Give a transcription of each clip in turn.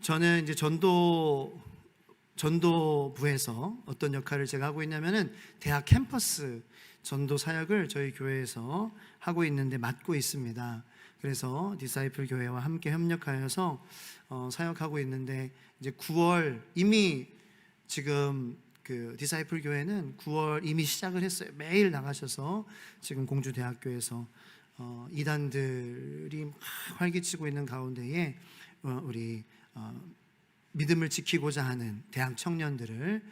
저는 이제 전도부에서 어떤 역할을 제가 하고 있냐면은 대학 캠퍼스 전도 사역을 저희 교회에서 하고 있는데 맡고 있습니다. 그래서 디사이플 교회와 함께 협력하여서 사역하고 있는데, 이제 9월 이미 지금 그 디사이플 교회는 9월 이미 시작을 했어요. 매일 나가셔서 지금 공주대학교에서 이단들이 막 활기치고 있는 가운데에 우리 믿음을 지키고자 하는 대학 청년들을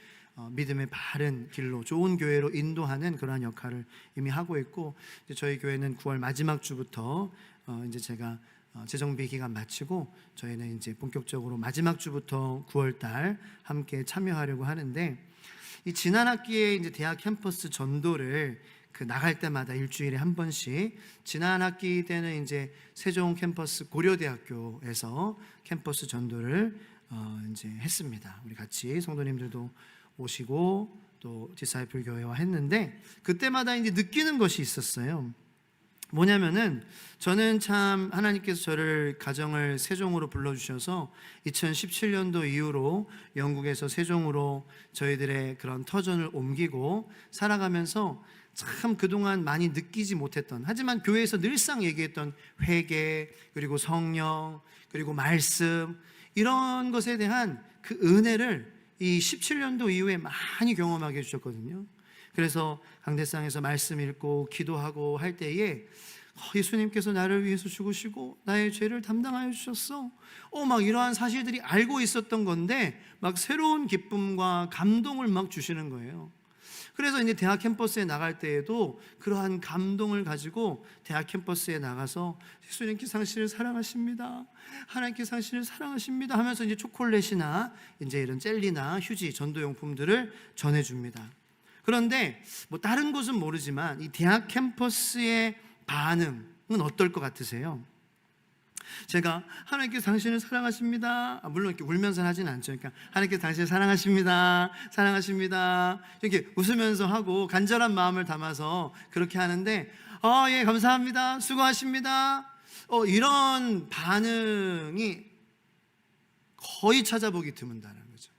믿음의 바른 길로, 좋은 교회로 인도하는 그러한 역할을 이미 하고 있고, 이제 저희 교회는 9월 마지막 주부터 이제 제가 재정비 기간 마치고 저희는 이제 본격적으로 마지막 주부터 9월 달 함께 참여하려고 하는데, 이 지난 학기에 이제 대학 캠퍼스 전도를 나갈 때마다 일주일에 한 번씩, 지난 학기 때는 이제 세종 캠퍼스 고려대학교에서 캠퍼스 전도를 이제 했습니다. 우리 같이 성도님들도 오시고 또 디사이플 교회와 했는데, 그때마다 이제 느끼는 것이 있었어요. 뭐냐면은, 저는 참 하나님께서 저를 가정을 세종으로 불러주셔서 2017년도 이후로 영국에서 세종으로 저희들의 그런 터전을 옮기고 살아가면서 참 그동안 많이 느끼지 못했던, 하지만 교회에서 늘상 얘기했던 회개, 그리고 성령, 그리고 말씀, 이런 것에 대한 그 은혜를 이 17년도 이후에 많이 경험하게 해주셨거든요. 그래서 강대상에서 말씀 읽고 기도하고 할 때에 예수님께서 나를 위해서 죽으시고 나의 죄를 담당하여 주셨어, 막 이러한 사실들이 알고 있었던 건데 막 새로운 기쁨과 감동을 막 주시는 거예요. 그래서 이제 대학 캠퍼스에 나갈 때에도 그러한 감동을 가지고 대학 캠퍼스에 나가서 예수님께서 당신을 사랑하십니다, 하나님께서 당신을 사랑하십니다 하면서 이제 초콜릿이나 이제 이런 젤리나 휴지, 전도용품들을 전해줍니다. 그런데 뭐 다른 곳은 모르지만 이 대학 캠퍼스의 반응은 어떨 것 같으세요? 제가 하나님께서 당신을 사랑하십니다, 물론 이렇게 울면서 하진 않죠. 그러니까 하나님께서 당신을 사랑하십니다, 사랑하십니다 이렇게 웃으면서 하고 간절한 마음을 담아서 그렇게 하는데, 예, 감사합니다, 수고하십니다, 이런 반응이 거의 찾아보기 드문다는 거죠.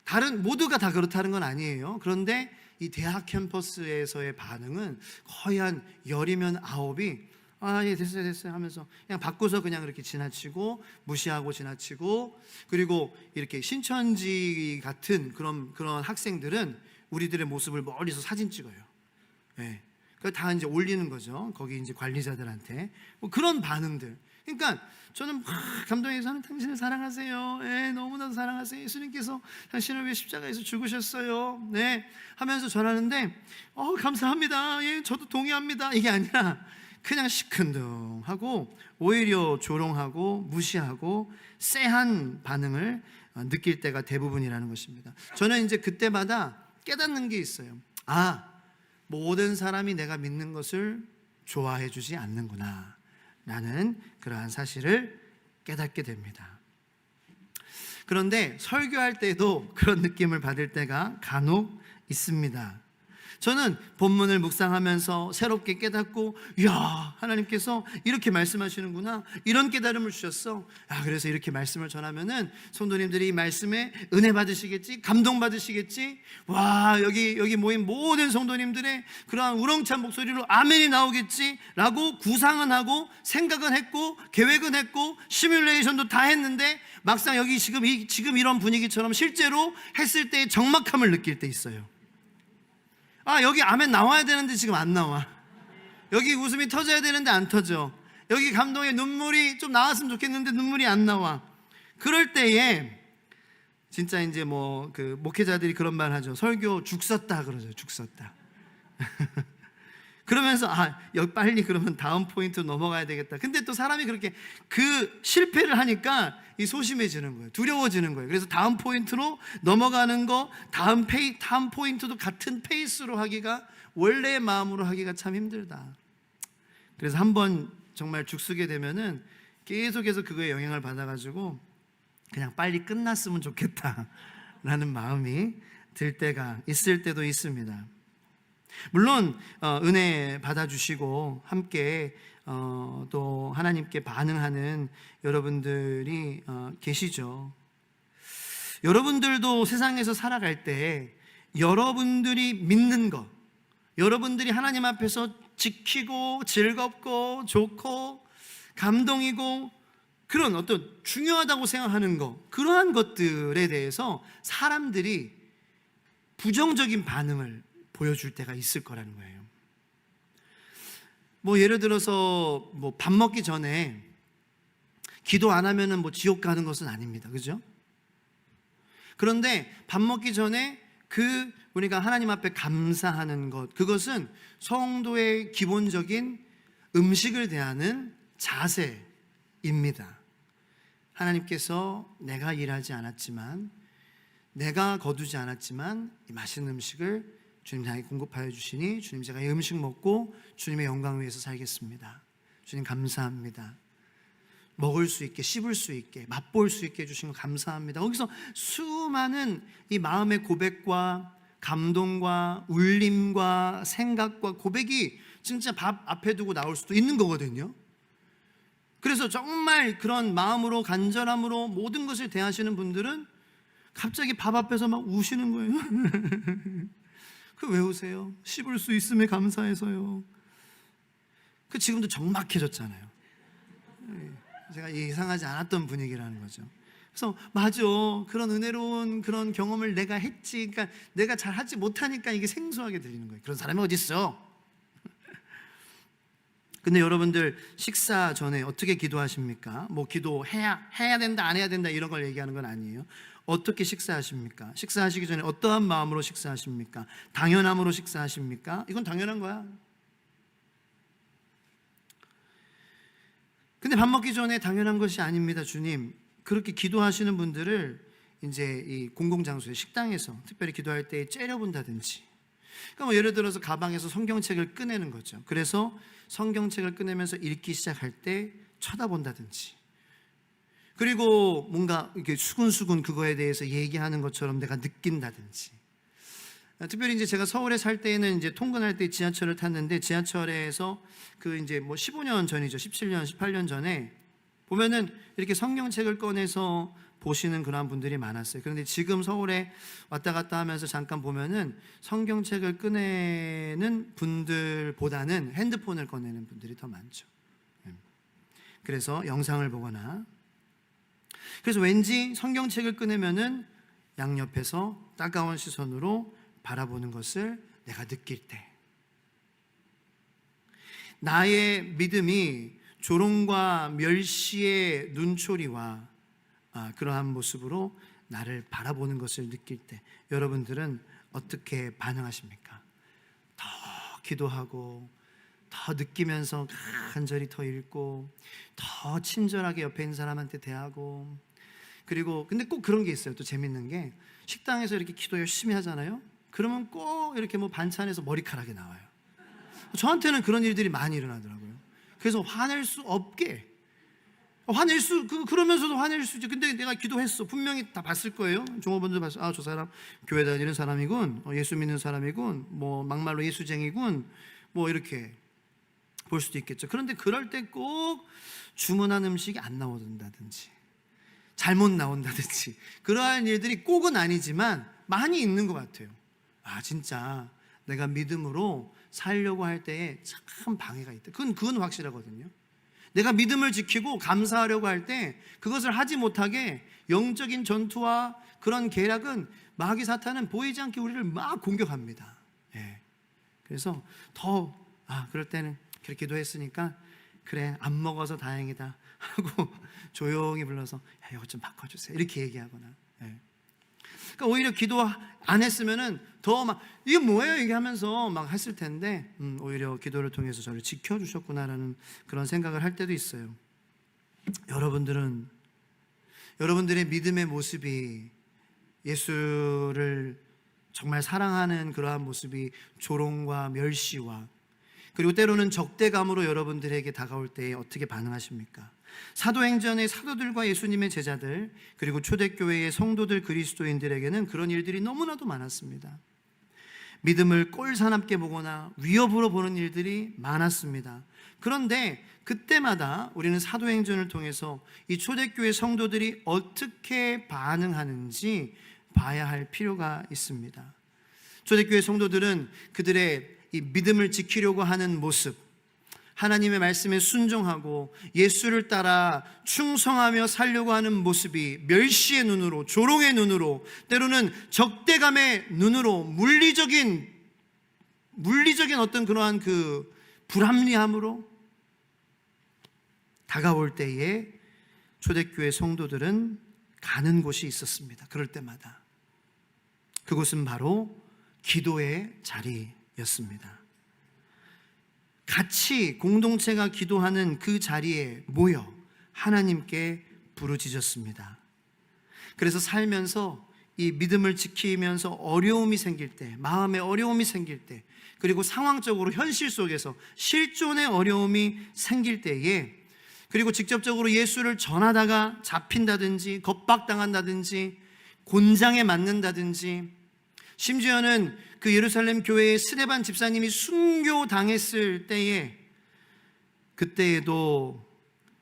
다른 모두가 다 그렇다는 건 아니에요. 그런데 이 대학 캠퍼스에서의 반응은 거의 한 10이면 9이 예, 됐어요 하면서 그냥 바꿔서 그냥 이렇게 지나치고 무시하고 지나치고, 그리고 이렇게 신천지 같은 그런 학생들은 우리들의 모습을 멀리서 사진 찍어요. 예. 그거 다 이제 올리는 거죠. 거기 이제 관리자들한테 뭐 그런 반응들. 그러니까 저는 막 감동해서 당신을 사랑하세요, 예, 너무나도 사랑하세요, 예수님께서 당신을 위해 십자가에서 죽으셨어요, 네 하면서 전하는데 감사합니다, 예, 저도 동의합니다, 이게 아니라 그냥 시큰둥하고 오히려 조롱하고 무시하고 쎄한 반응을 느낄 때가 대부분이라는 것입니다. 저는 이제 그때마다 깨닫는 게 있어요. 모든 사람이 내가 믿는 것을 좋아해 주지 않는구나 라는 그러한 사실을 깨닫게 됩니다. 그런데 설교할 때도 그런 느낌을 받을 때가 간혹 있습니다. 저는 본문을 묵상하면서 새롭게 깨닫고, 이야, 하나님께서 이렇게 말씀하시는구나, 이런 깨달음을 주셨어. 그래서 이렇게 말씀을 전하면은 성도님들이 이 말씀에 은혜 받으시겠지, 감동 받으시겠지, 와, 여기 모인 모든 성도님들의 그러한 우렁찬 목소리로 아멘이 나오겠지 라고 구상은 하고 생각은 했고 계획은 했고 시뮬레이션도 다 했는데, 막상 여기 지금 이런 분위기처럼 실제로 했을 때의 적막함을 느낄 때 있어요. 여기 아멘 나와야 되는데 지금 안 나와. 여기 웃음이 터져야 되는데 안 터져. 여기 감동의 눈물이 좀 나왔으면 좋겠는데 눈물이 안 나와. 그럴 때에 진짜 이제 그 목회자들이 그런 말 하죠. 설교 죽 썼다 그러죠. 죽 썼다. 그러면서 여기 빨리 그러면 다음 포인트 넘어가야 되겠다. 근데 또 사람이 그렇게 그 실패를 하니까 이 소심해지는 거예요. 두려워지는 거예요. 그래서 다음 포인트로 넘어가는 거, 다음 포인트도 같은 페이스로 하기가, 원래의 마음으로 하기가 참 힘들다. 그래서 한번 정말 죽쓰게 되면은 계속해서 그거에 영향을 받아가지고 그냥 빨리 끝났으면 좋겠다라는 마음이 들 때가 있을 때도 있습니다. 물론 은혜 받아주시고 함께 또 하나님께 반응하는 여러분들이 계시죠. 여러분들도 세상에서 살아갈 때 여러분들이 믿는 것, 여러분들이 하나님 앞에서 지키고 즐겁고 좋고 감동이고 그런 어떤 중요하다고 생각하는 것, 그러한 것들에 대해서 사람들이 부정적인 반응을 보여줄 때가 있을 거라는 거예요. 뭐 예를 들어서 뭐 밥 먹기 전에 기도 안 하면은 뭐 지옥 가는 것은 아닙니다. 그죠? 그런데 밥 먹기 전에 우리가 하나님 앞에 감사하는 것, 그것은 성도의 기본적인 음식을 대하는 자세입니다. 하나님께서 내가 일하지 않았지만, 내가 거두지 않았지만 이 맛있는 음식을 주님 나에게 공급하여 주시니 주님 제가 이 음식 먹고 주님의 영광을 위해서 살겠습니다. 주님 감사합니다. 먹을 수 있게, 씹을 수 있게, 맛볼 수 있게 해주신 거 감사합니다. 거기서 수많은 이 마음의 고백과 감동과 울림과 생각과 고백이 진짜 밥 앞에 두고 나올 수도 있는 거거든요. 그래서 정말 그런 마음으로 간절함으로 모든 것을 대하시는 분들은 갑자기 밥 앞에서 막 우시는 거예요. 왜 우세요? 씹을 수 있음에 감사해서요. 지금도 적막해졌잖아요. 제가 예상하지 않았던 분위기라는 거죠. 그래서 맞아, 그런 은혜로운 그런 경험을 내가 했지, 그러니까 내가 잘 하지 못하니까 이게 생소하게 들리는 거예요. 그런 사람이 어디 있어? 근데 여러분들 식사 전에 어떻게 기도하십니까? 뭐 기도해야 된다, 안 해야 된다 이런 걸 얘기하는 건 아니에요. 어떻게 식사하십니까? 식사하시기 전에 어떠한 마음으로 식사하십니까? 당연함으로 식사하십니까? 이건 당연한 거야. 근데 밥 먹기 전에 당연한 것이 아닙니다, 주님. 그렇게 기도하시는 분들을 이제 이 공공장소에, 식당에서 특별히 기도할 때 째려본다든지, 그러니까 뭐 예를 들어서 가방에서 성경책을 꺼내는 거죠. 그래서 성경책을 꺼내면서 읽기 시작할 때 쳐다본다든지, 그리고 뭔가 이렇게 수근수근 그거에 대해서 얘기하는 것처럼 내가 느낀다든지. 특별히 이제 제가 서울에 살 때에는 이제 통근할 때 지하철을 탔는데, 지하철에서 이제 뭐 15년 전이죠. 17년, 18년 전에 보면은 이렇게 성경책을 꺼내서 보시는 그런 분들이 많았어요. 그런데 지금 서울에 왔다 갔다 하면서 잠깐 보면은 성경책을 꺼내는 분들보다는 핸드폰을 꺼내는 분들이 더 많죠. 그래서 영상을 보거나, 그래서 왠지 성경책을 꺼내면은 양옆에서 따가운 시선으로 바라보는 것을 내가 느낄 때, 나의 믿음이 조롱과 멸시의 눈초리와 그러한 모습으로 나를 바라보는 것을 느낄 때 여러분들은 어떻게 반응하십니까? 더 기도하고, 더 느끼면서 간절히 더 읽고, 더 친절하게 옆에 있는 사람한테 대하고. 그리고 근데 꼭 그런 게 있어요. 또 재밌는 게, 식당에서 이렇게 기도 열심히 하잖아요. 그러면 꼭 이렇게 뭐 반찬에서 머리카락이 나와요. 저한테는 그런 일들이 많이 일어나더라고요. 그래서 화낼 수 없게, 그러면서도 화낼 수 있죠. 근데 내가 기도했어. 분명히 다 봤을 거예요. 종업원들 봤어. 저 사람 교회 다니는 사람이군, 예수 믿는 사람이군, 뭐 막말로 예수쟁이군, 뭐 이렇게 볼 수도 있겠죠. 그런데 그럴 때 꼭 주문한 음식이 안 나온다든지, 잘못 나온다든지, 그러한 일들이 꼭은 아니지만 많이 있는 것 같아요. 진짜 내가 믿음으로 살려고 할 때에 참 방해가 있다. 그건 확실하거든요. 내가 믿음을 지키고 감사하려고 할 때 그것을 하지 못하게 영적인 전투와 그런 계략은, 마귀 사탄은 보이지 않게 우리를 막 공격합니다. 그래서 더 그럴 때는 그렇게 기도했으니까 그래, 안 먹어서 다행이다 하고 조용히 불러서 이거 좀 바꿔주세요 이렇게 얘기하거나. 그러니까 오히려 기도 안 했으면은 더 막 이게 뭐예요 이게 하면서 막 했을 텐데, 오히려 기도를 통해서 저를 지켜주셨구나라는 그런 생각을 할 때도 있어요. 여러분들의 믿음의 모습이, 예수를 정말 사랑하는 그러한 모습이 조롱과 멸시와, 그리고 때로는 적대감으로 여러분들에게 다가올 때 어떻게 반응하십니까? 사도행전의 사도들과 예수님의 제자들, 그리고 초대교회의 성도들, 그리스도인들에게는 그런 일들이 너무나도 많았습니다. 믿음을 꼴사납게 보거나 위협으로 보는 일들이 많았습니다. 그런데 그때마다 우리는 사도행전을 통해서 이 초대교회 성도들이 어떻게 반응하는지 봐야 할 필요가 있습니다. 초대교회 성도들은 그들의 이 믿음을 지키려고 하는 모습, 하나님의 말씀에 순종하고 예수를 따라 충성하며 살려고 하는 모습이 멸시의 눈으로, 조롱의 눈으로, 때로는 적대감의 눈으로, 물리적인 어떤 그러한 그 불합리함으로 다가올 때에 초대교회 성도들은 가는 곳이 있었습니다. 그럴 때마다 그곳은 바로 기도의 자리였습니다. 같이 공동체가 기도하는 그 자리에 모여 하나님께 부르짖었습니다. 그래서 살면서 이 믿음을 지키면서 어려움이 생길 때, 마음에 어려움이 생길 때, 그리고 상황적으로 현실 속에서 실존의 어려움이 생길 때에, 그리고 직접적으로 예수를 전하다가 잡힌다든지 겁박당한다든지 곤장에 맞는다든지, 심지어는 그 예루살렘 교회의 스데반 집사님이 순교당했을 때에, 그때에도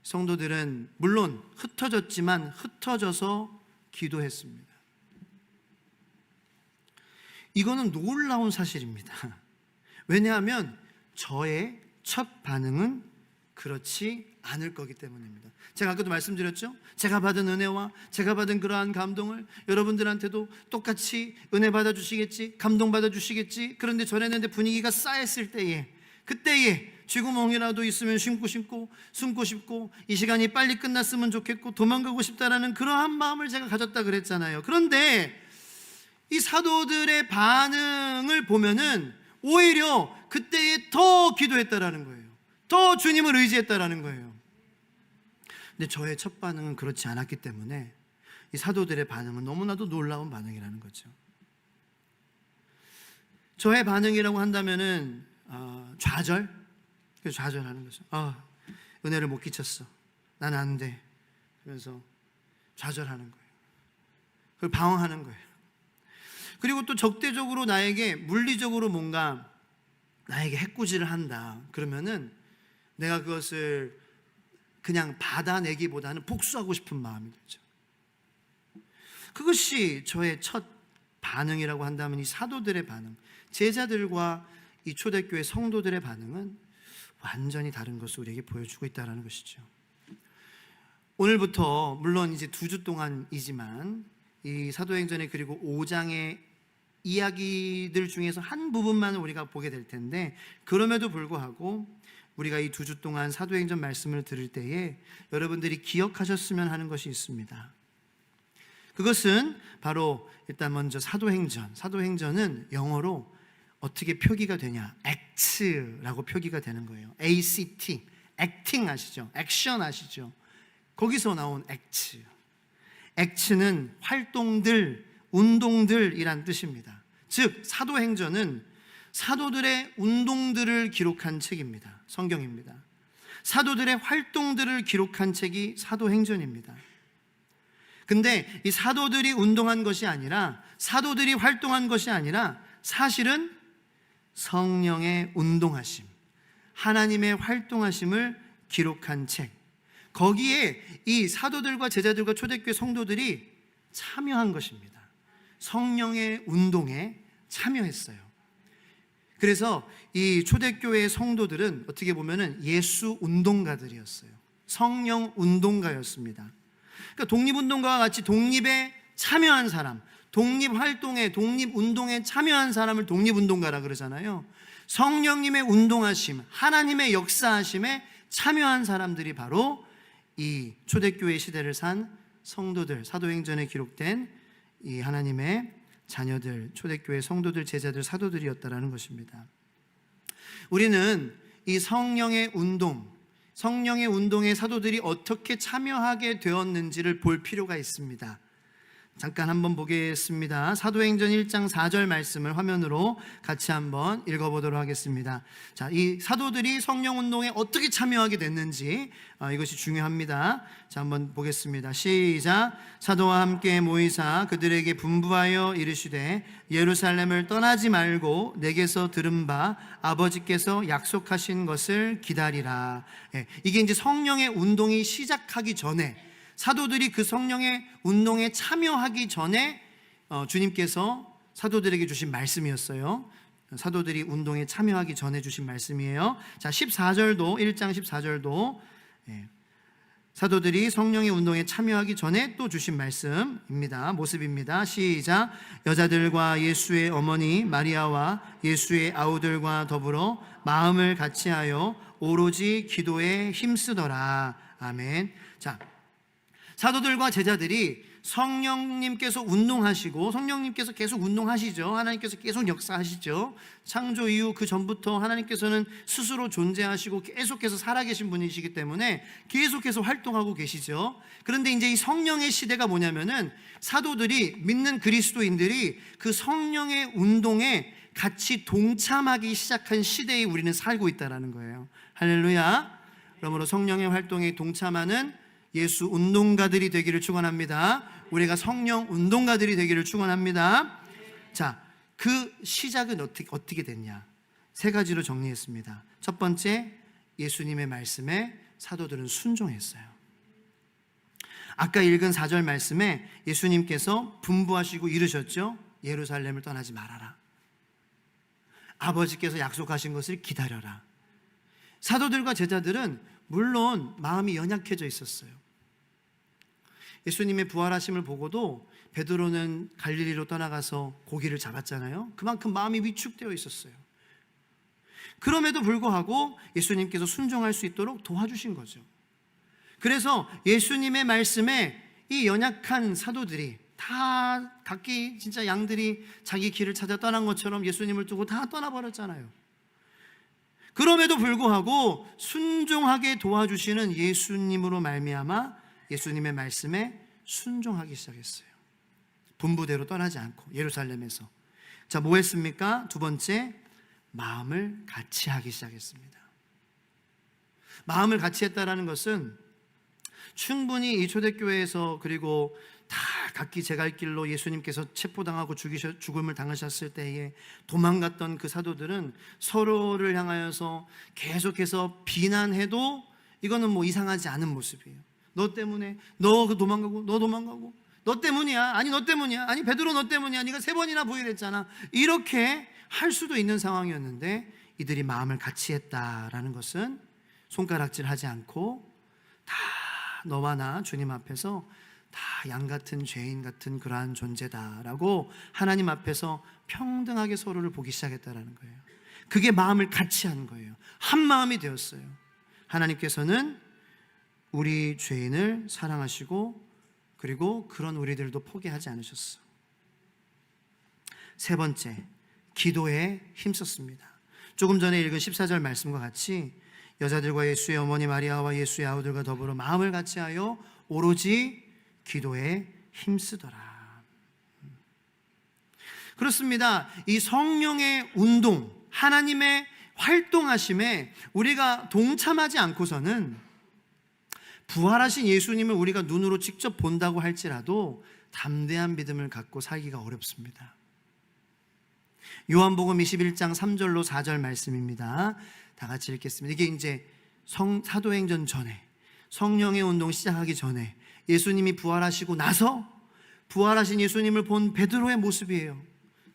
성도들은 물론 흩어졌지만 흩어져서 기도했습니다. 이거는 놀라운 사실입니다. 왜냐하면 저의 첫 반응은 그렇지 않을 거기 때문입니다. 제가 아까도 말씀드렸죠? 제가 받은 은혜와 제가 받은 그러한 감동을 여러분들한테도 똑같이 은혜 받아주시겠지, 감동 받아주시겠지. 그런데 전했는데 분위기가 쌓였을 때에, 그때에 쥐구멍이라도 있으면 숨고 싶고 이 시간이 빨리 끝났으면 좋겠고 도망가고 싶다라는 그러한 마음을 제가 가졌다 그랬잖아요. 그런데 이 사도들의 반응을 보면은 오히려 그때에 더 기도했다라는 거예요. 더 주님을 의지했다라는 거예요. 근데 저의 첫 반응은 그렇지 않았기 때문에 이 사도들의 반응은 너무나도 놀라운 반응이라는 거죠. 저의 반응이라고 한다면은 좌절? 그래서 좌절하는 거죠. 은혜를 못 끼쳤어. 난 안 돼. 그러면서 좌절하는 거예요. 그걸 방황하는 거예요. 그리고 또 적대적으로 나에게 물리적으로 뭔가 나에게 해코지를 한다. 그러면은 내가 그것을 그냥 받아내기보다는 복수하고 싶은 마음이 들죠. 그것이 저의 첫 반응이라고 한다면 이 사도들의 반응, 제자들과 이 초대교회 성도들의 반응은 완전히 다른 것을 우리에게 보여주고 있다는 것이죠. 오늘부터 물론 이제 2주 동안이지만 이 사도행전의 그리고 5장의 이야기들 중에서 한 부분만 우리가 보게 될 텐데, 그럼에도 불구하고 우리가 이 2주 동안 사도행전 말씀을 들을 때에 여러분들이 기억하셨으면 하는 것이 있습니다. 그것은 바로 일단 먼저 사도행전은 영어로 어떻게 표기가 되냐, act라고 표기가 되는 거예요. ACT, acting 아시죠? 액션 아시죠? 거기서 나온 act는 활동들, 운동들이란 뜻입니다. 즉 사도행전은 사도들의 운동들을 기록한 책입니다. 성경입니다. 사도들의 활동들을 기록한 책이 사도행전입니다. 근데 이 사도들이 운동한 것이 아니라, 사도들이 활동한 것이 아니라 사실은 성령의 운동하심, 하나님의 활동하심을 기록한 책, 거기에 이 사도들과 제자들과 초대교회 성도들이 참여한 것입니다. 성령의 운동에 참여했어요. 그래서 이 초대교회의 성도들은 어떻게 보면은 예수 운동가들이었어요. 성령 운동가였습니다. 그러니까 독립운동가와 같이 독립에 참여한 사람, 독립활동에, 독립운동에 참여한 사람을 독립운동가라 그러잖아요. 성령님의 운동하심, 하나님의 역사하심에 참여한 사람들이 바로 이 초대교회 시대를 산 성도들, 사도행전에 기록된 이 하나님의 자녀들, 초대교회 성도들, 제자들, 사도들이었다라는 것입니다. 우리는 이 성령의 운동에 사도들이 어떻게 참여하게 되었는지를 볼 필요가 있습니다. 잠깐 한번 보겠습니다. 사도행전 1장 4절 말씀을 화면으로 같이 한번 읽어보도록 하겠습니다. 자, 이 사도들이 성령운동에 어떻게 참여하게 됐는지 이것이 중요합니다. 자, 한번 보겠습니다. 시작. 사도와 함께 모이사 그들에게 분부하여 이르시되 예루살렘을 떠나지 말고 내게서 들은 바 아버지께서 약속하신 것을 기다리라. 이게 이제 성령의 운동이 시작하기 전에, 사도들이 그 성령의 운동에 참여하기 전에 주님께서 사도들에게 주신 말씀이었어요. 사도들이 운동에 참여하기 전에 주신 말씀이에요. 자, 14절도 1장 14절도 사도들이 성령의 운동에 참여하기 전에 또 주신 말씀입니다. 모습입니다. 시작. 여자들과 예수의 어머니 마리아와 예수의 아우들과 더불어 마음을 같이하여 오로지 기도에 힘쓰더라. 아멘. 자, 사도들과 제자들이 성령님께서 운동하시고, 성령님께서 계속 운동하시죠. 하나님께서 계속 역사하시죠. 창조 이후 그 전부터 하나님께서는 스스로 존재하시고 계속해서 살아계신 분이시기 때문에 계속해서 활동하고 계시죠. 그런데 이제 이 성령의 시대가 뭐냐면은 사도들이, 믿는 그리스도인들이 그 성령의 운동에 같이 동참하기 시작한 시대에 우리는 살고 있다는 거예요. 할렐루야. 그러므로 성령의 활동에 동참하는 예수 운동가들이 되기를 축원합니다. 우리가 성령 운동가들이 되기를 축원합니다. 자, 그 시작은 어떻게 됐냐? 세 가지로 정리했습니다. 첫 번째, 예수님의 말씀에 사도들은 순종했어요. 아까 읽은 4절 말씀에 예수님께서 분부하시고 이르셨죠. 예루살렘을 떠나지 말아라. 아버지께서 약속하신 것을 기다려라. 사도들과 제자들은 물론 마음이 연약해져 있었어요. 예수님의 부활하심을 보고도 베드로는 갈릴리로 떠나가서 고기를 잡았잖아요. 그만큼 마음이 위축되어 있었어요. 그럼에도 불구하고 예수님께서 순종할 수 있도록 도와주신 거죠. 그래서 예수님의 말씀에 이 연약한 사도들이 다 각기 진짜 양들이 자기 길을 찾아 떠난 것처럼 예수님을 두고 다 떠나버렸잖아요. 그럼에도 불구하고 순종하게 도와주시는 예수님으로 말미암아 예수님의 말씀에 순종하기 시작했어요. 분부대로 떠나지 않고 예루살렘에서. 자, 뭐 했습니까? 두 번째, 마음을 같이 하기 시작했습니다. 마음을 같이 했다라는 것은 충분히 이 초대교회에서, 그리고 다 각기 제 갈 길로 예수님께서 체포당하고 죽음을 당하셨을 때에 도망갔던 그 사도들은 서로를 향하여서 계속해서 비난해도 이거는 뭐 이상하지 않은 모습이에요. 너 때문에, 너 도망가고, 너 도망가고, 너 때문이야, 아니 너 때문이야, 아니 베드로 너 때문이야, 네가 3번이나 부인했잖아. 이렇게 할 수도 있는 상황이었는데 이들이 마음을 같이 했다라는 것은 손가락질하지 않고 다 너와 나 주님 앞에서 다 양같은 죄인 같은 그러한 존재다라고 하나님 앞에서 평등하게 서로를 보기 시작했다라는 거예요. 그게 마음을 같이 한 거예요. 한 마음이 되었어요. 하나님께서는 우리 죄인을 사랑하시고 그리고 그런 우리들도 포기하지 않으셨어. 세 번째, 기도에 힘썼습니다. 조금 전에 읽은 14절 말씀과 같이 여자들과 예수의 어머니 마리아와 예수의 아우들과 더불어 마음을 같이하여 오로지 기도에 힘쓰더라. 그렇습니다. 이 성령의 운동, 하나님의 활동하심에 우리가 동참하지 않고서는 부활하신 예수님을 우리가 눈으로 직접 본다고 할지라도 담대한 믿음을 갖고 살기가 어렵습니다. 요한복음 21장 3절로 4절 말씀입니다. 다 같이 읽겠습니다. 이게 이제 사도행전 전에, 성령의 운동 시작하기 전에 예수님이 부활하시고 나서 부활하신 예수님을 본 베드로의 모습이에요.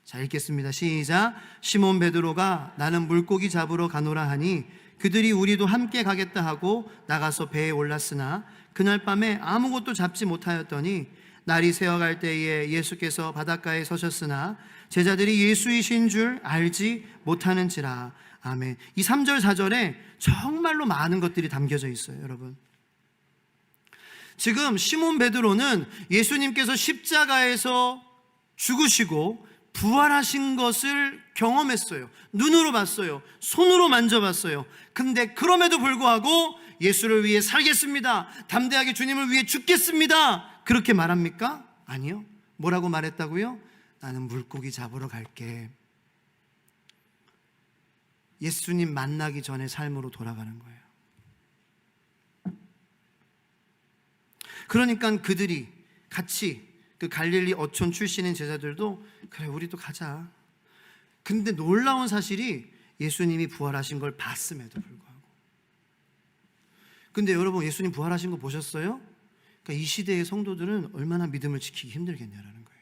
자, 읽겠습니다. 시작. 시몬 베드로가 나는 물고기 잡으러 가노라 하니 그들이 우리도 함께 가겠다 하고 나가서 배에 올랐으나 그날 밤에 아무것도 잡지 못하였더니 날이 새어갈 때에 예수께서 바닷가에 서셨으나 제자들이 예수이신 줄 알지 못하는지라. 아멘. 이 3절 4절에 정말로 많은 것들이 담겨져 있어요, 여러분. 지금 시몬 베드로는 예수님께서 십자가에서 죽으시고 부활하신 것을 경험했어요. 눈으로 봤어요. 손으로 만져봤어요. 근데 그럼에도 불구하고 예수를 위해 살겠습니다, 담대하게 주님을 위해 죽겠습니다, 그렇게 말합니까? 아니요. 뭐라고 말했다고요? 나는 물고기 잡으러 갈게. 예수님 만나기 전에 삶으로 돌아가는 거예요. 그러니까 그들이 같이 그 갈릴리 어촌 출신인 제자들도 그래 우리도 가자. 근데 놀라운 사실이 예수님이 부활하신 걸 봤음에도 불구하고. 근데 여러분 예수님 부활하신 거 보셨어요? 그러니까 이 시대의 성도들은 얼마나 믿음을 지키기 힘들겠냐라는 거예요.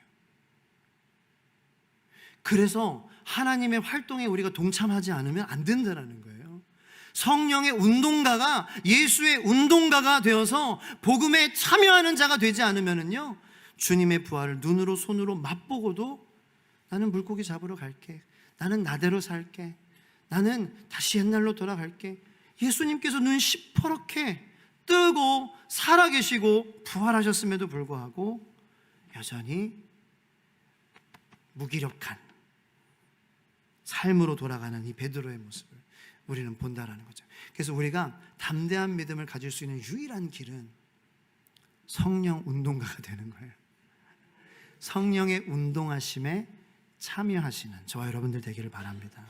그래서 하나님의 활동에 우리가 동참하지 않으면 안 된다라는 거예요. 성령의 운동가가 예수의 운동가가 되어서 복음에 참여하는 자가 되지 않으면요, 주님의 부활을 눈으로 손으로 맛보고도 나는 물고기 잡으러 갈게, 나는 나대로 살게, 나는 다시 옛날로 돌아갈게. 예수님께서 눈 시퍼렇게 뜨고 살아계시고 부활하셨음에도 불구하고 여전히 무기력한 삶으로 돌아가는 이 베드로의 모습을 우리는 본다라는 거죠. 그래서 우리가 담대한 믿음을 가질 수 있는 유일한 길은 성령 운동가가 되는 거예요. 성령의 운동하심에 참여하시는 저와 여러분들 되기를 바랍니다.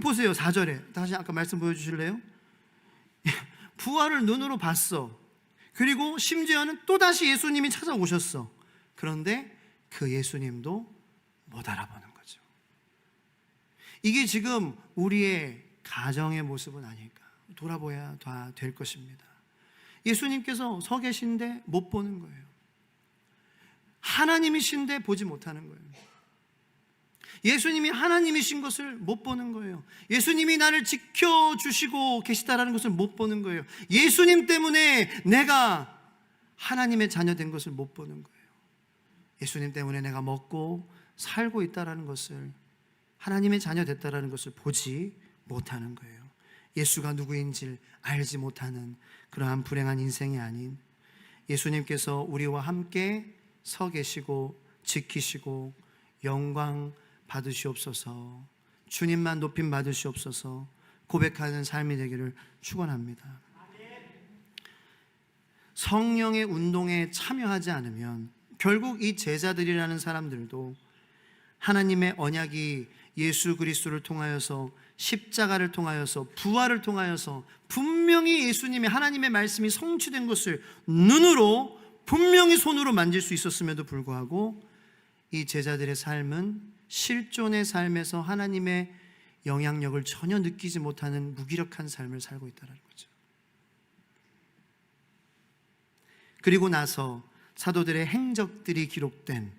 보세요. 4절에 다시 아까 말씀 보여주실래요? 부활을 눈으로 봤어. 그리고 심지어는 또다시 예수님이 찾아오셨어. 그런데 그 예수님도 못 알아보는 거죠. 이게 지금 우리의 가정의 모습은 아닐까. 돌아보야 될 것입니다. 예수님께서 서 계신데 못 보는 거예요. 하나님이신데 보지 못하는 거예요. 예수님이 하나님이신 것을 못 보는 거예요. 예수님이 나를 지켜주시고 계시다라는 것을 못 보는 거예요. 예수님 때문에 내가 하나님의 자녀 된 것을 못 보는 거예요. 예수님 때문에 내가 먹고 살고 있다라는 것을, 하나님의 자녀 됐다라는 것을 보지 못하는 거예요. 예수가 누구인지를 알지 못하는 그러한 불행한 인생이 아닌, 예수님께서 우리와 함께 서 계시고 지키시고 영광 받으시옵소서, 주님만 높임 받으시옵소서 고백하는 삶이 되기를 축원합니다. 성령의 운동에 참여하지 않으면 결국 이 제자들이라는 사람들도 하나님의 언약이 예수 그리스도를 통하여서, 십자가를 통하여서, 부활을 통하여서 분명히 예수님의 하나님의 말씀이 성취된 것을 눈으로 분명히 손으로 만질 수 있었음에도 불구하고 이 제자들의 삶은 실존의 삶에서 하나님의 영향력을 전혀 느끼지 못하는 무기력한 삶을 살고 있다는 거죠. 그리고 나서 사도들의 행적들이 기록된,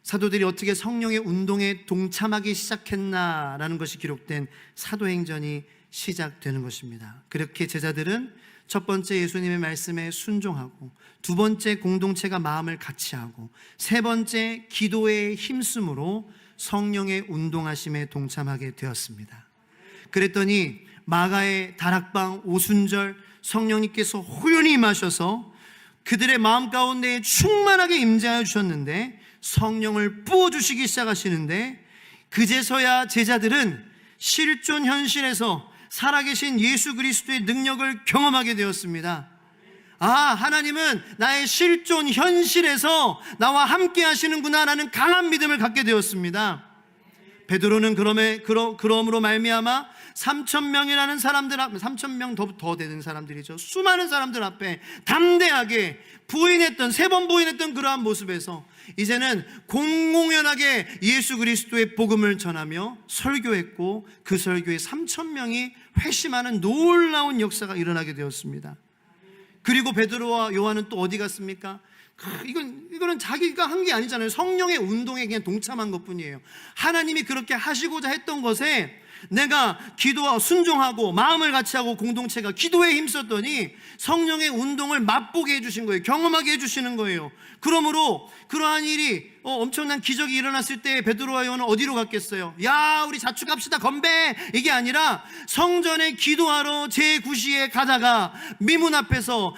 사도들이 어떻게 성령의 운동에 동참하기 시작했나라는 것이 기록된 사도행전이 시작되는 것입니다. 그렇게 제자들은 첫 번째 예수님의 말씀에 순종하고, 두 번째 공동체가 마음을 같이 하고, 세 번째 기도에 힘쓰므로 성령의 운동하심에 동참하게 되었습니다. 그랬더니 마가의 다락방 오순절 성령님께서 호연히 임하셔서 그들의 마음 가운데 충만하게 임재하여 주셨는데, 성령을 부어주시기 시작하시는데, 그제서야 제자들은 실존 현실에서 살아계신 예수 그리스도의 능력을 경험하게 되었습니다. 아, 하나님은 나의 실존 현실에서 나와 함께 하시는구나 라는 강한 믿음을 갖게 되었습니다. 베드로는 그러므로 말미암아 3,000명이라는 사람들 앞에, 3,000명 더 되는 사람들이죠, 수많은 사람들 앞에 담대하게 부인했던, 3번 부인했던 그러한 모습에서 이제는 공공연하게 예수 그리스도의 복음을 전하며 설교했고, 그 설교에 3,000명이 회심하는 놀라운 역사가 일어나게 되었습니다. 그리고 베드로와 요한은 또 어디 갔습니까? 이거는 자기가 한 게 아니잖아요. 성령의 운동에 그냥 동참한 것뿐이에요. 하나님이 그렇게 하시고자 했던 것에 내가 기도와 순종하고 마음을 같이 하고 공동체가 기도에 힘썼더니 성령의 운동을 맛보게 해주신 거예요. 경험하게 해주시는 거예요. 그러므로 그러한 일이 엄청난 기적이 일어났을 때 베드로와 요한은 어디로 갔겠어요? 야, 우리 자축합시다, 건배! 이게 아니라 성전에 기도하러 제9시에 가다가 미문 앞에서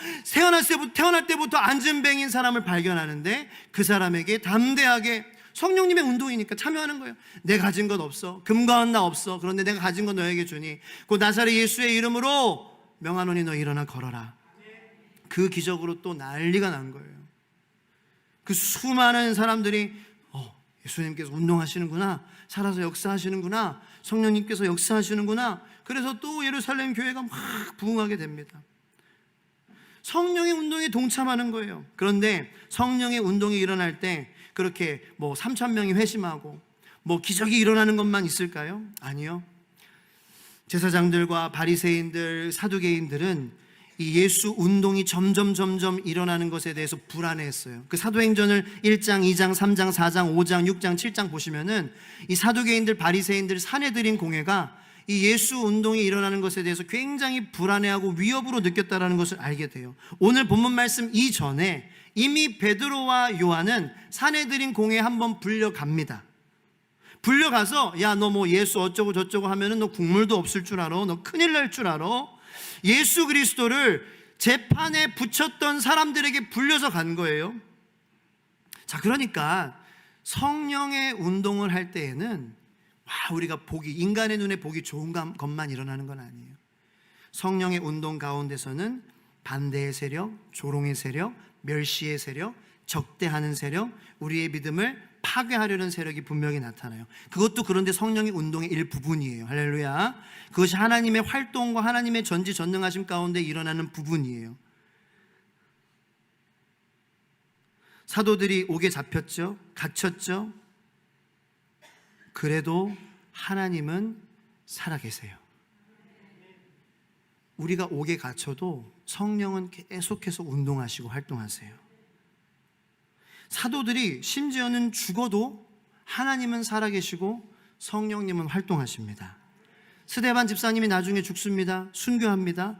태어날 때부터 안진뱅인 사람을 발견하는데, 그 사람에게 담대하게, 성령님의 운동이니까 참여하는 거예요. 내가 가진 것 없어, 금과 은 나 없어, 그런데 내가 가진 건 너에게 주니 그 나사렛 예수의 이름으로 명하노니 너 일어나 걸어라. 그 기적으로 또 난리가 난 거예요. 그 수많은 사람들이 예수님께서 운동하시는구나, 살아서 역사하시는구나, 성령님께서 역사하시는구나. 그래서 또 예루살렘 교회가 막 부흥하게 됩니다. 성령의 운동에 동참하는 거예요. 그런데 성령의 운동이 일어날 때 그렇게 3,000명이 회심하고 기적이 일어나는 것만 있을까요? 아니요. 제사장들과 바리새인들, 사두개인들은 이 예수 운동이 점점 일어나는 것에 대해서 불안해했어요. 그 사도행전을 1장, 2장, 3장, 4장, 5장, 6장, 7장 보시면은 이 사두개인들, 바리새인들, 사내들인 공회가 이 예수 운동이 일어나는 것에 대해서 굉장히 불안해하고 위협으로 느꼈다라는 것을 알게 돼요. 오늘 본문 말씀 이전에 이미 베드로와 요한은 사내들인 공회에 한번 불려갑니다. 불려가서 야, 너 예수 어쩌고 저쩌고 하면은 너 국물도 없을 줄 알아, 너 큰일 날 줄 알아. 예수 그리스도를 재판에 붙였던 사람들에게 불려서 간 거예요. 자, 그러니까 성령의 운동을 할 때에는 우리가 인간의 눈에 보기 좋은 것만 일어나는 건 아니에요. 성령의 운동 가운데서는 반대의 세력, 조롱의 세력, 멸시의 세력, 적대하는 세력, 우리의 믿음을 파괴하려는 세력이 분명히 나타나요. 그것도 그런데 성령의 운동의 일부분이에요. 할렐루야. 그것이 하나님의 활동과 하나님의 전지전능하심 가운데 일어나는 부분이에요. 사도들이 옥에 잡혔죠. 갇혔죠. 그래도 하나님은 살아계세요. 우리가 옥에 갇혀도 성령은 계속해서 운동하시고 활동하세요. 사도들이 심지어는 죽어도 하나님은 살아계시고 성령님은 활동하십니다. 스데반 집사님이 나중에 죽습니다. 순교합니다.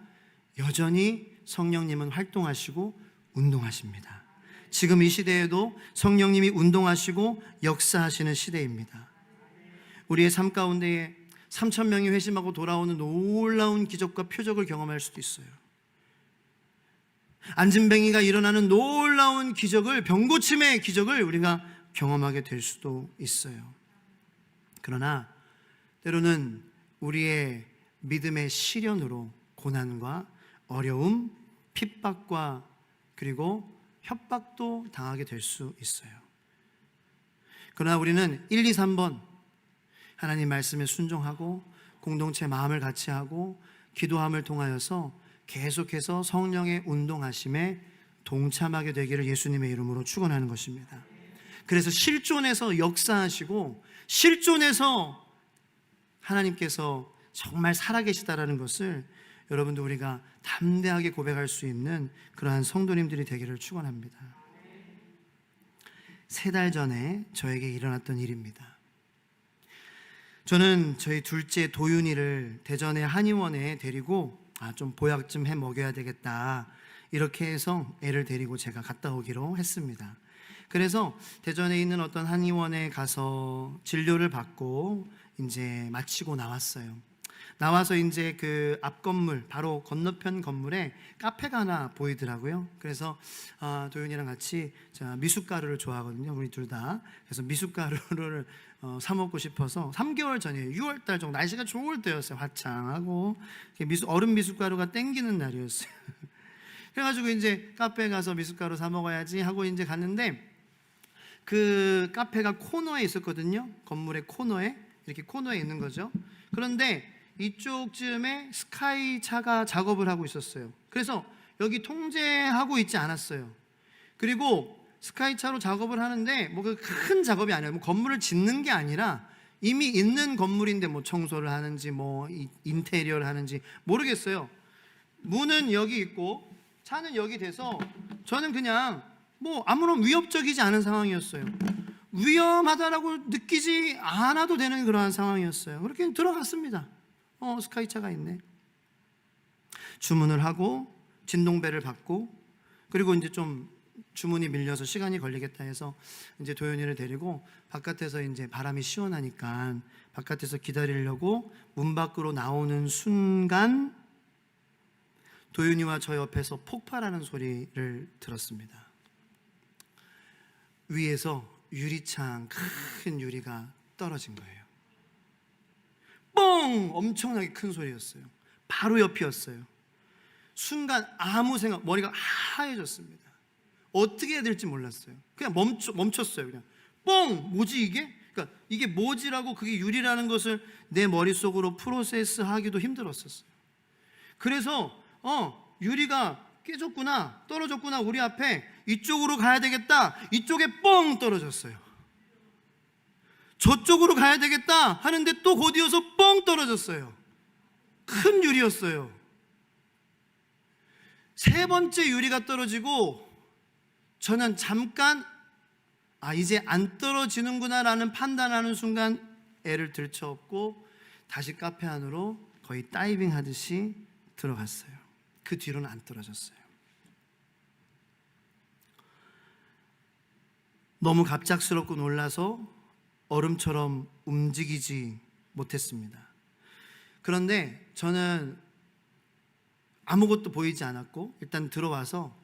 여전히 성령님은 활동하시고 운동하십니다. 지금 이 시대에도 성령님이 운동하시고 역사하시는 시대입니다. 우리의 삶 가운데에 3,000명이 회심하고 돌아오는 놀라운 기적과 표적을 경험할 수도 있어요. 안진뱅이가 일어나는 놀라운 기적을, 병고침의 기적을 우리가 경험하게 될 수도 있어요. 그러나 때로는 우리의 믿음의 시련으로 고난과 어려움, 핍박과 그리고 협박도 당하게 될 수 있어요. 그러나 우리는 1, 2, 3번 하나님 말씀에 순종하고 공동체 마음을 같이 하고 기도함을 통하여서 계속해서 성령의 운동하심에 동참하게 되기를 예수님의 이름으로 축원하는 것입니다. 그래서 실존에서 역사하시고 실존에서 하나님께서 정말 살아계시다라는 것을 여러분도 우리가 담대하게 고백할 수 있는 그러한 성도님들이 되기를 축원합니다. 3달 전에 저에게 일어났던 일입니다. 저는 저희 둘째 도윤이를 대전의 한의원에 데리고 좀 보약 좀 해 먹여야 되겠다, 이렇게 해서 애를 데리고 제가 갔다 오기로 했습니다. 그래서 대전에 있는 어떤 한의원에 가서 진료를 받고 이제 마치고 나왔어요. 나와서 이제 그 앞 건물, 바로 건너편 건물에 카페가 하나 보이더라고요. 그래서 도윤이랑 같이 미숫가루를 좋아하거든요, 우리 둘 다. 그래서 미숫가루를 사 먹고 싶어서 3개월 전이에요. 6월달 정도 날씨가 좋을 때였어요. 화창하고 얼음 미숫가루가 땡기는 날이었어요. 그래가지고 이제 카페에 가서 미숫가루 사 먹어야지 하고 이제 갔는데, 그 카페가 코너에 있었거든요. 건물의 코너에, 이렇게 코너에 있는 거죠. 그런데 이쪽쯤에 스카이차가 작업을 하고 있었어요. 그래서 여기 통제하고 있지 않았어요. 그리고 스카이차로 작업을 하는데 큰 작업이 아니에요. 건물을 짓는 게 아니라 이미 있는 건물인데 청소를 하는지 인테리어를 하는지 모르겠어요. 문은 여기 있고 차는 여기 돼서 저는 그냥 아무런 위협적이지 않은 상황이었어요. 위험하다라고 느끼지 않아도 되는 그러한 상황이었어요. 그렇게 들어갔습니다. 스카이차가 있네. 주문을 하고 진동배를 받고, 그리고 이제 좀 주문이 밀려서 시간이 걸리겠다 해서 이제 도윤이를 데리고 바깥에서 이제 바람이 시원하니까 바깥에서 기다리려고 문 밖으로 나오는 순간 도윤이와 저 옆에서 폭발하는 소리를 들었습니다. 위에서 유리창, 큰 유리가 떨어진 거예요. 뻥! 엄청나게 큰 소리였어요. 바로 옆이었어요. 순간 아무 생각, 머리가 하얘졌습니다. 어떻게 해야 될지 몰랐어요. 그냥 멈췄어요. 그냥 뻥! 뭐지 이게? 그러니까 이게 뭐지라고, 그게 유리라는 것을 내 머릿속으로 프로세스하기도 힘들었었어요. 그래서 유리가 깨졌구나, 떨어졌구나, 우리 앞에 이쪽으로 가야 되겠다, 이쪽에 뻥 떨어졌어요. 저쪽으로 가야 되겠다 하는데 또 곧이어서 뻥 떨어졌어요. 큰 유리였어요. 세 번째 유리가 떨어지고 저는 잠깐 이제 안 떨어지는구나 라는 판단하는 순간 애를 들쳐업고 다시 카페 안으로 거의 다이빙 하듯이 들어갔어요. 그 뒤로는 안 떨어졌어요. 너무 갑작스럽고 놀라서 얼음처럼 움직이지 못했습니다. 그런데 저는 아무것도 보이지 않았고 일단 들어와서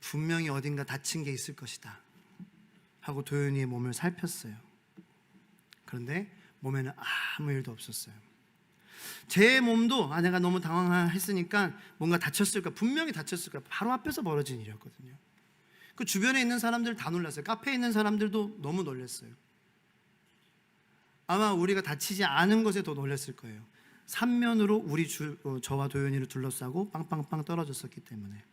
분명히 어딘가 다친 게 있을 것이다 하고 도윤이의 몸을 살폈어요. 그런데 몸에는 아무 일도 없었어요. 제 몸도 내가 너무 당황했으니까 뭔가 다쳤을까, 분명히 다쳤을까, 바로 앞에서 벌어진 일이었거든요. 그 주변에 있는 사람들 다 놀랐어요. 카페에 있는 사람들도 너무 놀랐어요. 아마 우리가 다치지 않은 것에 더 놀랐을 거예요. 삼면으로 저와 도윤이를 둘러싸고 빵빵빵 떨어졌었기 때문에.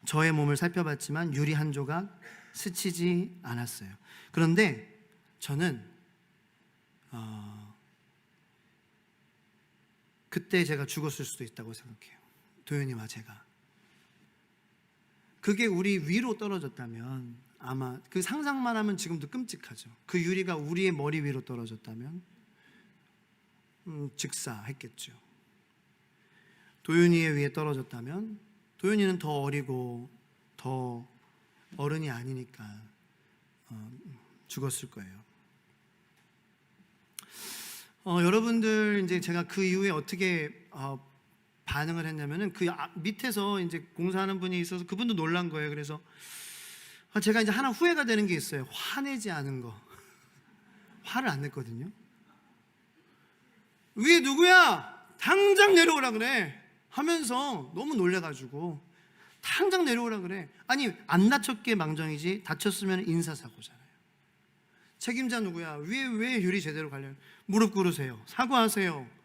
저의 몸을 살펴봤지만 유리 한 조각 스치지 않았어요. 그런데 저는 그때 제가 죽었을 수도 있다고 생각해요. 도윤이와 제가. 그게 우리 위로 떨어졌다면, 아마 그 상상만 하면 지금도 끔찍하죠. 그 유리가 우리의 머리 위로 떨어졌다면 즉사했겠죠. 도윤이의 위에 떨어졌다면 도윤이는 더 어리고 더 어른이 아니니까 죽었을 거예요. 여러분들, 이제 제가 그 이후에 어떻게 반응을 했냐면은 그 밑에서 이제 공사하는 분이 있어서 그분도 놀란 거예요. 그래서 제가 이제 하나 후회가 되는 게 있어요. 화내지 않은 거. 화를 안 냈거든요. 위에 누구야? 당장 내려오라 그래 하면서 너무 놀래가지고 당장 내려오라 그래. 아니, 안 다쳤기에 망정이지 다쳤으면 인사사고잖아요. 책임자 누구야? 위에 왜 유리 제대로 관련? 무릎 꿇으세요. 사과하세요.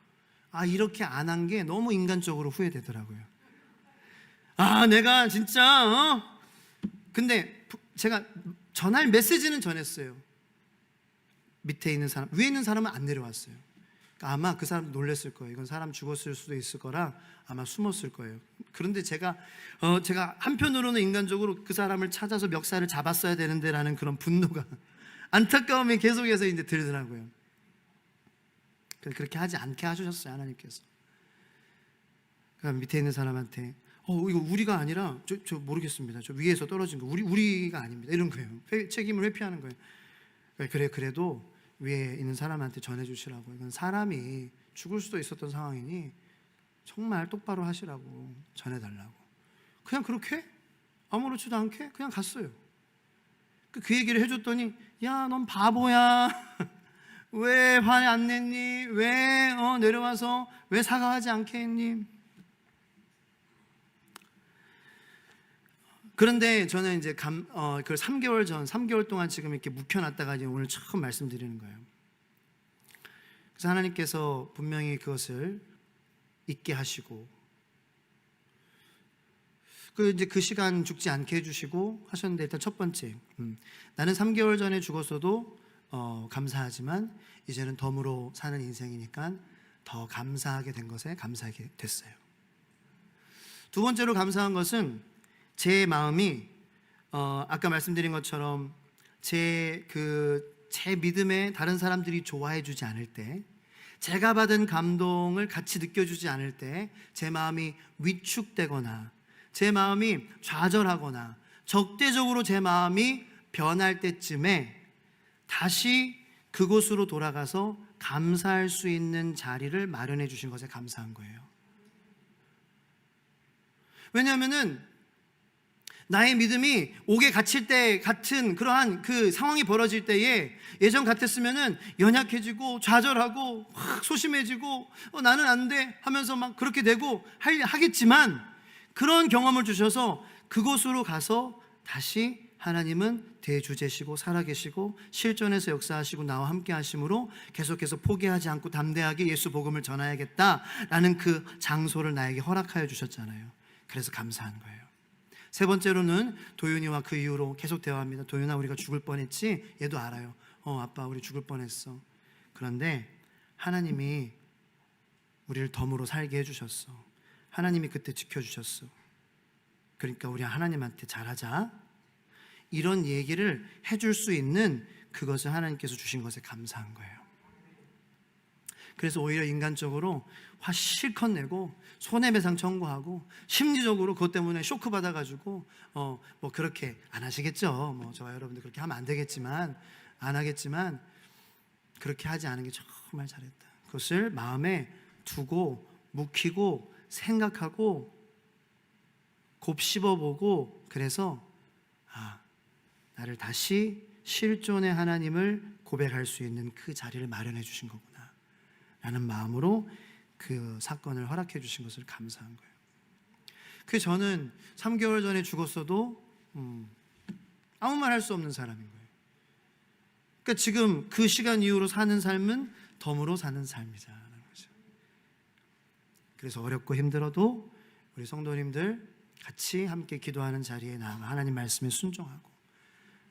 이렇게 안 한 게 너무 인간적으로 후회되더라고요. 내가 진짜 근데 제가 전할 메시지는 전했어요. 밑에 있는 사람, 위에 있는 사람은 안 내려왔어요. 그러니까 아마 그 사람 놀랬을 거예요. 이건 사람 죽었을 수도 있을 거라 아마 숨었을 거예요. 그런데 제가 한편으로는 인간적으로 그 사람을 찾아서 멱살을 잡았어야 되는데라는 그런 분노가, 안타까움이 계속해서 이제 들더라고요. 그렇게 하지 않게 하셨어요, 하나님께서. 그러니까 밑에 있는 사람한테 이거 우리가 아니라 저 모르겠습니다. 저 위에서 떨어진 거 우리가 아닙니다. 이런 거예요. 책임을 회피하는 거예요. 그래도 위에 있는 사람한테 전해주시라고. 이건 사람이 죽을 수도 있었던 상황이니 정말 똑바로 하시라고 전해달라고. 그냥 그렇게 아무렇지도 않게 그냥 갔어요. 그 얘기를 해줬더니 야, 넌 바보야. 왜 화 안 냈니? 왜 내려와서 왜 사과하지 않게 했니? 그런데 저는 이제 그 3개월 동안 지금 이렇게 묵혀놨다가 이제 오늘 처음 말씀드리는 거예요. 그래서 하나님께서 분명히 그것을 잊게 하시고 이제 그 시간 죽지 않게 해주시고 하셨는데, 일단 첫 번째, 나는 3개월 전에 죽었어도 감사하지만 이제는 덤으로 사는 인생이니까 더 감사하게 된 것에 감사하게 됐어요. 두 번째로 감사한 것은 제 마음이 아까 말씀드린 것처럼 제 믿음에 다른 사람들이 좋아해 주지 않을 때, 제가 받은 감동을 같이 느껴주지 않을 때 제 마음이 위축되거나 제 마음이 좌절하거나 적대적으로 제 마음이 변할 때쯤에 다시 그곳으로 돌아가서 감사할 수 있는 자리를 마련해 주신 것에 감사한 거예요. 왜냐하면은 나의 믿음이 옥에 갇힐 때 같은 그러한 그 상황이 벌어질 때에 예전 같았으면은 연약해지고 좌절하고 확 소심해지고 나는 안 돼 하면서 막 그렇게 되고 하겠지만, 그런 경험을 주셔서 그곳으로 가서 다시 하나님은 대주제시고 살아계시고 실존에서 역사하시고 나와 함께 하심으로 계속해서 포기하지 않고 담대하게 예수 복음을 전하야겠다라는 그 장소를 나에게 허락하여 주셨잖아요. 그래서 감사한 거예요. 세 번째로는 도윤이와 그 이후로 계속 대화합니다. 도윤아, 우리가 죽을 뻔했지? 얘도 알아요. 아빠 우리 죽을 뻔했어. 그런데 하나님이 우리를 덤으로 살게 해주셨어. 하나님이 그때 지켜주셨어. 그러니까 우리 하나님한테 잘하자. 이런 얘기를 해줄 수 있는 그것을 하나님께서 주신 것에 감사한 거예요. 그래서 오히려 인간적으로 화 실컷 내고 손해배상 청구하고 심리적으로 그것 때문에 쇼크 받아가지고 뭐 그렇게 안 하시겠죠. 뭐 저와 여러분들 그렇게 하면 안 되겠지만, 안 하겠지만, 그렇게 하지 않은 게 정말 잘했다. 그것을 마음에 두고 묵히고 생각하고 곱씹어보고, 그래서 나를 다시 실존의 하나님을 고백할 수 있는 그 자리를 마련해 주신 거구나 라는 마음으로 그 사건을 허락해 주신 것을 감사한 거예요. 그 저는 3개월 전에 죽었어도 아무 말 할 수 없는 사람인 거예요. 그러니까 지금 그 시간 이후로 사는 삶은 덤으로 사는 삶이자는 거죠. 그래서 어렵고 힘들어도 우리 성도님들 같이 함께 기도하는 자리에 나아가 하나님 말씀에 순종하고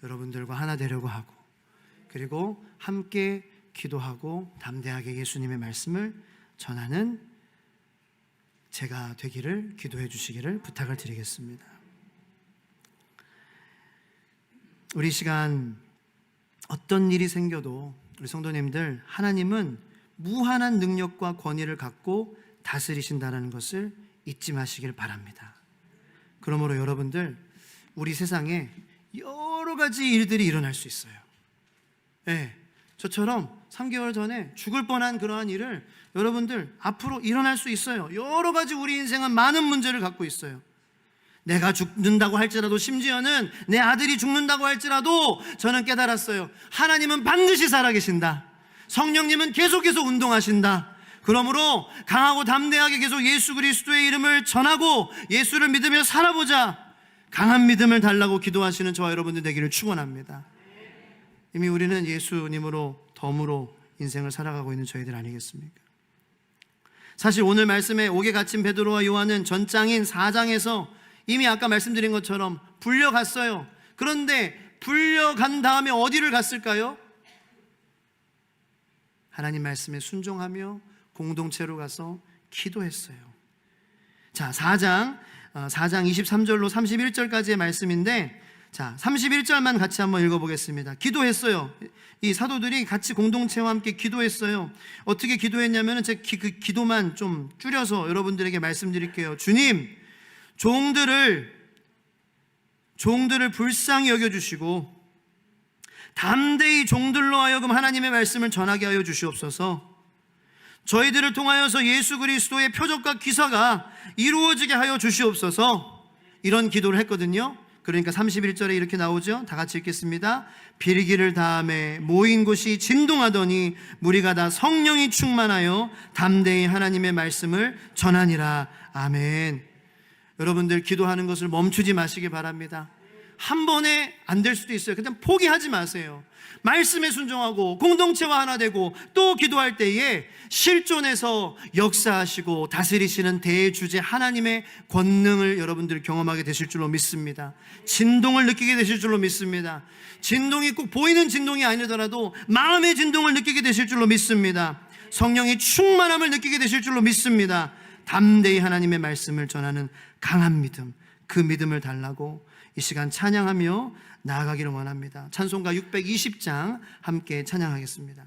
여러분들과 하나 되려고 하고, 그리고 함께 기도하고 담대하게 예수님의 말씀을 전하는 제가 되기를 기도해 주시기를 부탁을 드리겠습니다. 우리 시간 어떤 일이 생겨도 우리 성도님들, 하나님은 무한한 능력과 권위를 갖고 다스리신다는 것을 잊지 마시길 바랍니다. 그러므로 여러분들, 우리 세상에 여러 가지 일들이 일어날 수 있어요. 저처럼 3개월 전에 죽을 뻔한 그러한 일을 여러분들 앞으로 일어날 수 있어요. 여러 가지 우리 인생은 많은 문제를 갖고 있어요. 내가 죽는다고 할지라도, 심지어는 내 아들이 죽는다고 할지라도 저는 깨달았어요. 하나님은 반드시 살아계신다. 성령님은 계속해서 운동하신다. 그러므로 강하고 담대하게 계속 예수 그리스도의 이름을 전하고 예수를 믿으며 살아보자. 강한 믿음을 달라고 기도하시는 저와 여러분들 되기를 축원합니다. 이미 우리는 예수님으로 덤으로 인생을 살아가고 있는 저희들 아니겠습니까? 사실 오늘 말씀에 옥에 갇힌 베드로와 요한은 전장인 4장에서 이미 아까 말씀드린 것처럼 불려갔어요. 그런데 불려간 다음에 어디를 갔을까요? 하나님 말씀에 순종하며 공동체로 가서 기도했어요. 자, 4장 23절로 31절까지의 말씀인데, 자, 31절만 같이 한번 읽어보겠습니다. 기도했어요. 이 사도들이 같이 공동체와 함께 기도했어요. 어떻게 기도했냐면, 제 그 기도만 좀 줄여서 여러분들에게 말씀드릴게요. 주님, 종들을 불쌍히 여겨주시고 담대히 종들로 하여금 하나님의 말씀을 전하게 하여 주시옵소서. 저희들을 통하여서 예수 그리스도의 표적과 기사가 이루어지게 하여 주시옵소서. 이런 기도를 했거든요. 그러니까 31절에 이렇게 나오죠. 다 같이 읽겠습니다. 비리기를 다음에 모인 곳이 진동하더니 무리가 다 성령이 충만하여 담대히 하나님의 말씀을 전하니라. 아멘. 여러분들 기도하는 것을 멈추지 마시기 바랍니다. 한 번에 안 될 수도 있어요. 그냥 포기하지 마세요. 말씀에 순종하고 공동체와 하나 되고 또 기도할 때에 실존에서 역사하시고 다스리시는 대주제 하나님의 권능을 여러분들 경험하게 되실 줄로 믿습니다. 진동을 느끼게 되실 줄로 믿습니다. 진동이 꼭 보이는 진동이 아니더라도 마음의 진동을 느끼게 되실 줄로 믿습니다. 성령의 충만함을 느끼게 되실 줄로 믿습니다. 담대히 하나님의 말씀을 전하는 강한 믿음, 그 믿음을 달라고 이 시간 찬양하며 나아가기를 원합니다. 찬송가 620장 함께 찬양하겠습니다.